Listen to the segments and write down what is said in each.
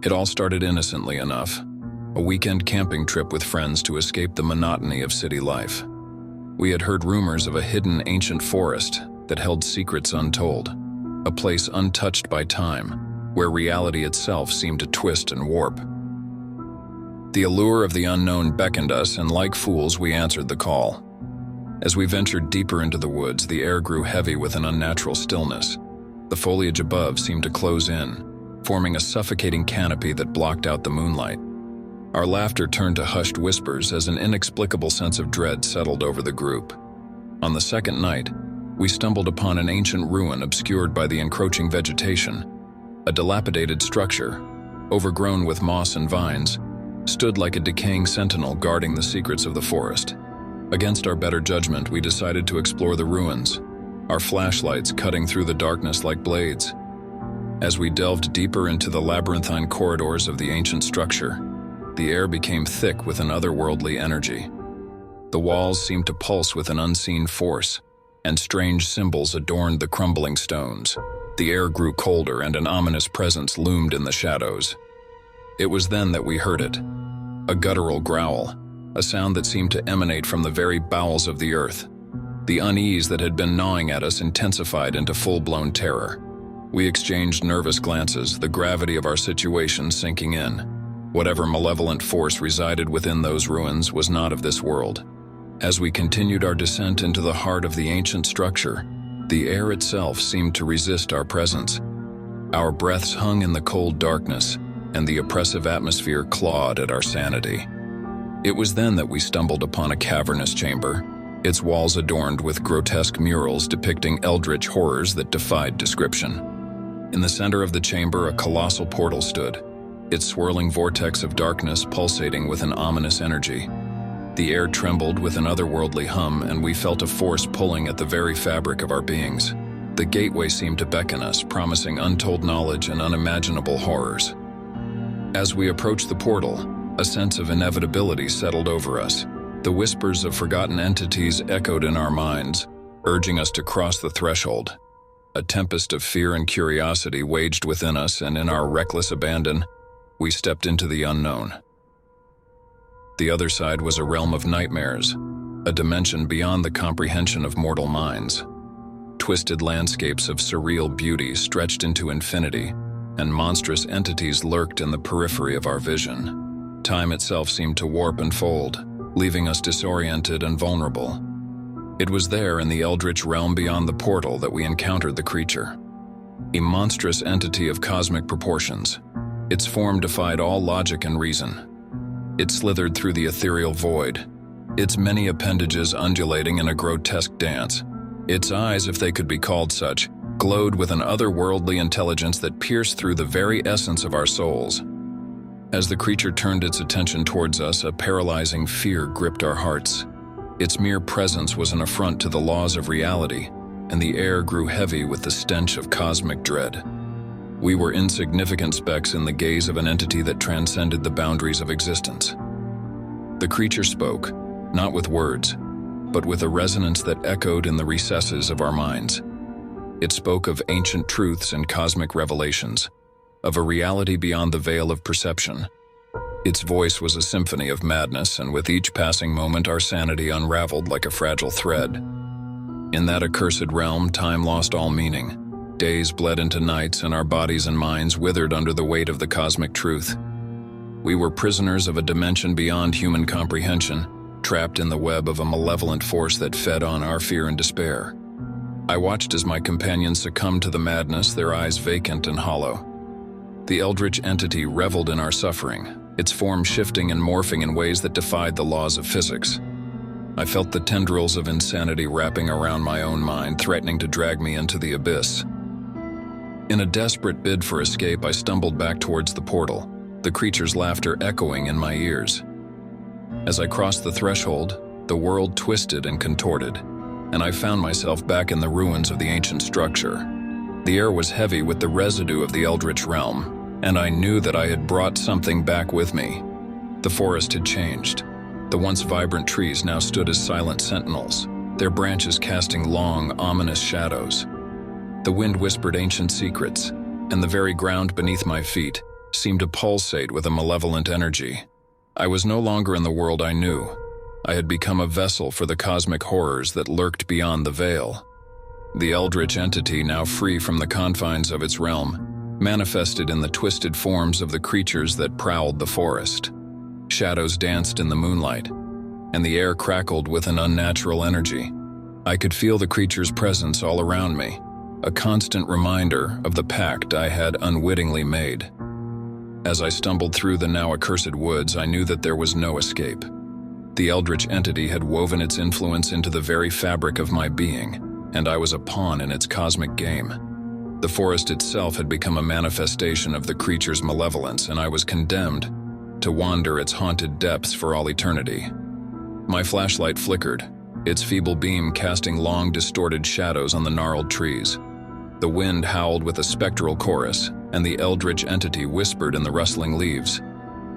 It all started innocently enough, a weekend camping trip with friends to escape the monotony of city life. We had heard rumors of a hidden ancient forest that held secrets untold, a place untouched by time, where reality itself seemed to twist and warp. The allure of the unknown beckoned us, and like fools, we answered the call. As we ventured deeper into the woods, the air grew heavy with an unnatural stillness. The foliage above seemed to close in, forming a suffocating canopy that blocked out the moonlight. Our laughter turned to hushed whispers as an inexplicable sense of dread settled over the group. On the second night, we stumbled upon an ancient ruin obscured by the encroaching vegetation. A dilapidated structure, overgrown with moss and vines, stood like a decaying sentinel guarding the secrets of the forest. Against our better judgment, we decided to explore the ruins, our flashlights cutting through the darkness like blades. As we delved deeper into the labyrinthine corridors of the ancient structure, the air became thick with an otherworldly energy. The walls seemed to pulse with an unseen force, and strange symbols adorned the crumbling stones. The air grew colder, and an ominous presence loomed in the shadows. It was then that we heard it, a guttural growl, a sound that seemed to emanate from the very bowels of the earth. The unease that had been gnawing at us intensified into full-blown terror. We exchanged nervous glances, the gravity of our situation sinking in. Whatever malevolent force resided within those ruins was not of this world. As we continued our descent into the heart of the ancient structure, the air itself seemed to resist our presence. Our breaths hung in the cold darkness, and the oppressive atmosphere clawed at our sanity. It was then that we stumbled upon a cavernous chamber, its walls adorned with grotesque murals depicting eldritch horrors that defied description. In the center of the chamber, a colossal portal stood, its swirling vortex of darkness pulsating with an ominous energy. The air trembled with an otherworldly hum, and we felt a force pulling at the very fabric of our beings. The gateway seemed to beckon us, promising untold knowledge and unimaginable horrors. As we approached the portal, a sense of inevitability settled over us. The whispers of forgotten entities echoed in our minds, urging us to cross the threshold. A tempest of fear and curiosity waged within us, and in our reckless abandon, we stepped into the unknown. The other side was a realm of nightmares, a dimension beyond the comprehension of mortal minds. Twisted landscapes of surreal beauty stretched into infinity, and monstrous entities lurked in the periphery of our vision. Time itself seemed to warp and fold, leaving us disoriented and vulnerable. It was there, in the eldritch realm beyond the portal, that we encountered the creature. A monstrous entity of cosmic proportions. Its form defied all logic and reason. It slithered through the ethereal void, its many appendages undulating in a grotesque dance. Its eyes, if they could be called such, glowed with an otherworldly intelligence that pierced through the very essence of our souls. As the creature turned its attention towards us, a paralyzing fear gripped our hearts. Its mere presence was an affront to the laws of reality, and the air grew heavy with the stench of cosmic dread. We were insignificant specks in the gaze of an entity that transcended the boundaries of existence. The creature spoke, not with words, but with a resonance that echoed in the recesses of our minds. It spoke of ancient truths and cosmic revelations, of a reality beyond the veil of perception. Its voice was a symphony of madness, and with each passing moment our sanity unraveled like a fragile thread. In that accursed realm, time lost all meaning. Days bled into nights, and our bodies and minds withered under the weight of the cosmic truth. We were prisoners of a dimension beyond human comprehension, trapped in the web of a malevolent force that fed on our fear and despair. I watched as my companions succumbed to the madness, their eyes vacant and hollow. The eldritch entity reveled in our suffering, its form shifting and morphing in ways that defied the laws of physics. I felt the tendrils of insanity wrapping around my own mind, threatening to drag me into the abyss. In a desperate bid for escape, I stumbled back towards the portal, the creature's laughter echoing in my ears. As I crossed the threshold, the world twisted and contorted, and I found myself back in the ruins of the ancient structure. The air was heavy with the residue of the eldritch realm, and I knew that I had brought something back with me. The forest had changed. The once vibrant trees now stood as silent sentinels, their branches casting long, ominous shadows. The wind whispered ancient secrets, and the very ground beneath my feet seemed to pulsate with a malevolent energy. I was no longer in the world I knew. I had become a vessel for the cosmic horrors that lurked beyond the veil. The eldritch entity, now free from the confines of its realm, manifested in the twisted forms of the creatures that prowled the forest. Shadows danced in the moonlight, and the air crackled with an unnatural energy. I could feel the creature's presence all around me, a constant reminder of the pact I had unwittingly made. As I stumbled through the now accursed woods, I knew that there was no escape. The eldritch entity had woven its influence into the very fabric of my being, and I was a pawn in its cosmic game. The forest itself had become a manifestation of the creature's malevolence, and I was condemned to wander its haunted depths for all eternity. My flashlight flickered, its feeble beam casting long, distorted shadows on the gnarled trees. The wind howled with a spectral chorus, and the eldritch entity whispered in the rustling leaves.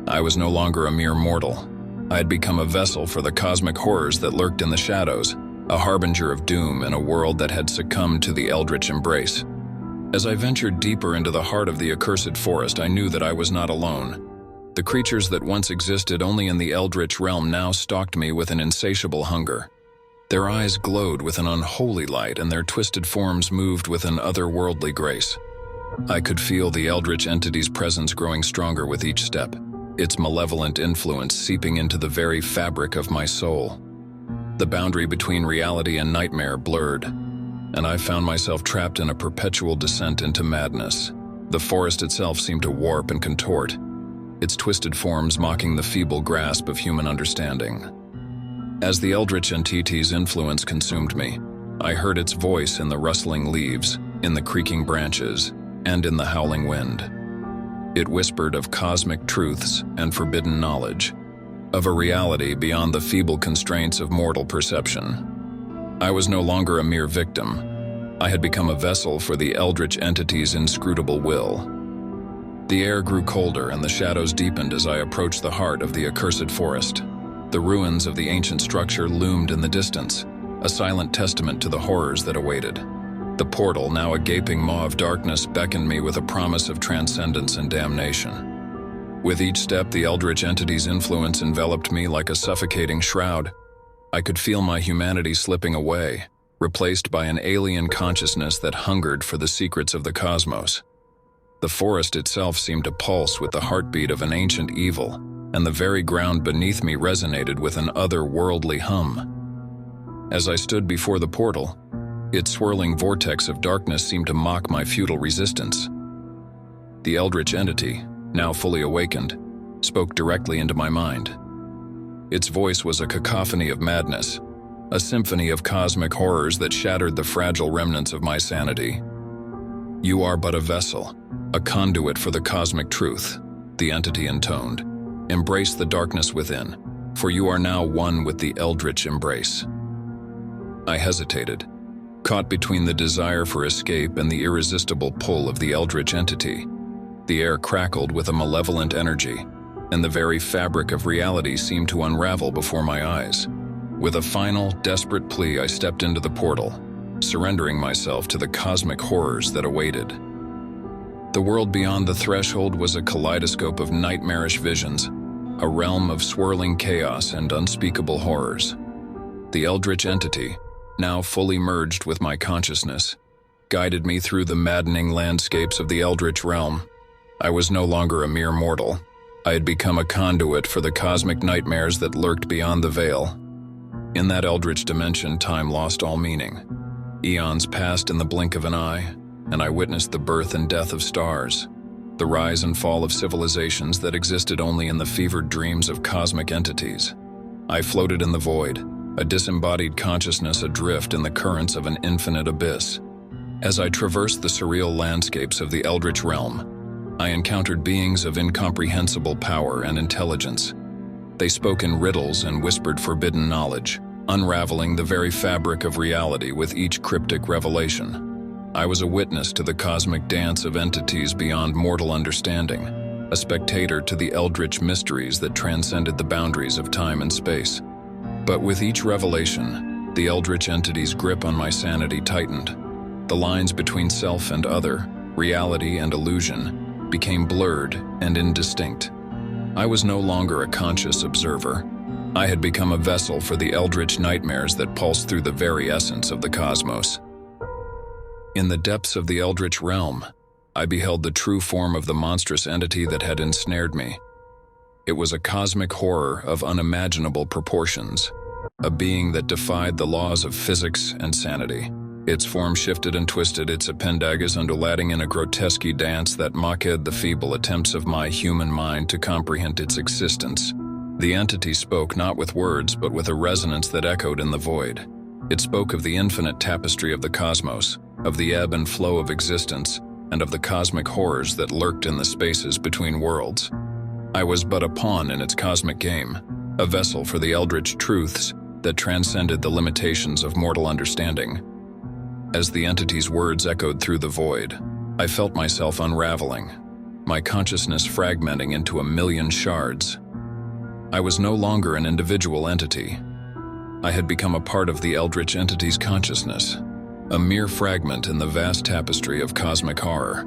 I was no longer a mere mortal. I had become a vessel for the cosmic horrors that lurked in the shadows, a harbinger of doom in a world that had succumbed to the eldritch embrace. As I ventured deeper into the heart of the accursed forest, I knew that I was not alone. The creatures that once existed only in the eldritch realm now stalked me with an insatiable hunger. Their eyes glowed with an unholy light, and their twisted forms moved with an otherworldly grace. I could feel the eldritch entity's presence growing stronger with each step, its malevolent influence seeping into the very fabric of my soul. The boundary between reality and nightmare blurred, and I found myself trapped in a perpetual descent into madness. The forest itself seemed to warp and contort, its twisted forms mocking the feeble grasp of human understanding. As the eldritch entity's influence consumed me, I heard its voice in the rustling leaves, in the creaking branches, and in the howling wind. It whispered of cosmic truths and forbidden knowledge, of a reality beyond the feeble constraints of mortal perception. I was no longer a mere victim. I had become a vessel for the eldritch entity's inscrutable will. The air grew colder and the shadows deepened as I approached the heart of the accursed forest. The ruins of the ancient structure loomed in the distance, a silent testament to the horrors that awaited. The portal, now a gaping maw of darkness, beckoned me with a promise of transcendence and damnation. With each step, the eldritch entity's influence enveloped me like a suffocating shroud. I could feel my humanity slipping away, replaced by an alien consciousness that hungered for the secrets of the cosmos. The forest itself seemed to pulse with the heartbeat of an ancient evil, and the very ground beneath me resonated with an otherworldly hum. As I stood before the portal, its swirling vortex of darkness seemed to mock my futile resistance. The eldritch entity, now fully awakened, spoke directly into my mind. Its voice was a cacophony of madness, a symphony of cosmic horrors that shattered the fragile remnants of my sanity. "You are but a vessel, a conduit for the cosmic truth," the entity intoned. "Embrace the darkness within, for you are now one with the eldritch embrace." I hesitated, caught between the desire for escape and the irresistible pull of the eldritch entity. The air crackled with a malevolent energy, and the very fabric of reality seemed to unravel before my eyes. With a final, desperate plea, I stepped into the portal, surrendering myself to the cosmic horrors that awaited. The world beyond the threshold was a kaleidoscope of nightmarish visions, a realm of swirling chaos and unspeakable horrors. The eldritch entity, now fully merged with my consciousness, guided me through the maddening landscapes of the eldritch realm. I was no longer a mere mortal. I had become a conduit for the cosmic nightmares that lurked beyond the veil. In that eldritch dimension, time lost all meaning. Eons passed in the blink of an eye, and I witnessed the birth and death of stars, the rise and fall of civilizations that existed only in the fevered dreams of cosmic entities. I floated in the void, a disembodied consciousness adrift in the currents of an infinite abyss. As I traversed the surreal landscapes of the eldritch realm, I encountered beings of incomprehensible power and intelligence. They spoke in riddles and whispered forbidden knowledge, unraveling the very fabric of reality with each cryptic revelation. I was a witness to the cosmic dance of entities beyond mortal understanding, a spectator to the eldritch mysteries that transcended the boundaries of time and space. But with each revelation, the eldritch entity's grip on my sanity tightened. The lines between self and other, reality and illusion, became blurred and indistinct. I was no longer a conscious observer. I had become a vessel for the eldritch nightmares that pulsed through the very essence of the cosmos. In the depths of the eldritch realm, I beheld the true form of the monstrous entity that had ensnared me. It was a cosmic horror of unimaginable proportions, a being that defied the laws of physics and sanity. Its form shifted and twisted, its appendages undulating in a grotesque dance that mocked the feeble attempts of my human mind to comprehend its existence. The entity spoke not with words, but with a resonance that echoed in the void. It spoke of the infinite tapestry of the cosmos, of the ebb and flow of existence, and of the cosmic horrors that lurked in the spaces between worlds. I was but a pawn in its cosmic game, a vessel for the eldritch truths that transcended the limitations of mortal understanding. As the entity's words echoed through the void, I felt myself unraveling, my consciousness fragmenting into a million shards. I was no longer an individual entity. I had become a part of the eldritch entity's consciousness, a mere fragment in the vast tapestry of cosmic horror.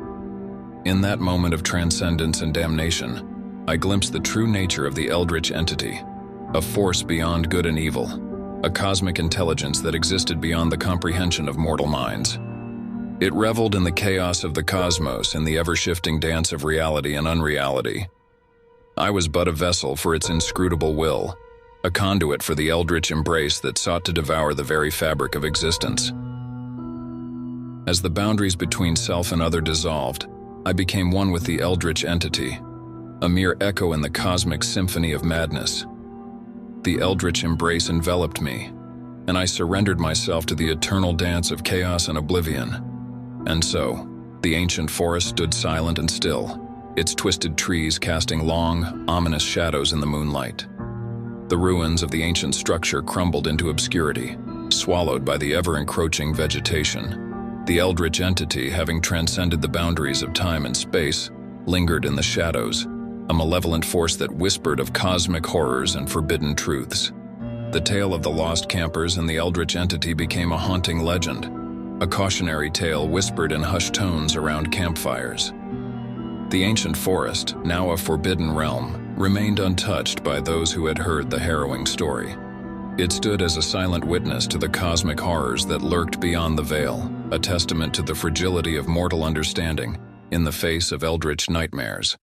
In that moment of transcendence and damnation, I glimpsed the true nature of the eldritch entity, a force beyond good and evil, a cosmic intelligence that existed beyond the comprehension of mortal minds. It reveled in the chaos of the cosmos, in the ever-shifting dance of reality and unreality. I was but a vessel for its inscrutable will, a conduit for the eldritch embrace that sought to devour the very fabric of existence. As the boundaries between self and other dissolved, I became one with the eldritch entity, a mere echo in the cosmic symphony of madness. The eldritch embrace enveloped me, and I surrendered myself to the eternal dance of chaos and oblivion. And so, the ancient forest stood silent and still, its twisted trees casting long, ominous shadows in the moonlight. The ruins of the ancient structure crumbled into obscurity, swallowed by the ever-encroaching vegetation. The eldritch entity, having transcended the boundaries of time and space, lingered in the shadows, a malevolent force that whispered of cosmic horrors and forbidden truths. The tale of the lost campers and the eldritch entity became a haunting legend, a cautionary tale whispered in hushed tones around campfires. The ancient forest, now a forbidden realm, remained untouched by those who had heard the harrowing story. It stood as a silent witness to the cosmic horrors that lurked beyond the veil, a testament to the fragility of mortal understanding in the face of eldritch nightmares.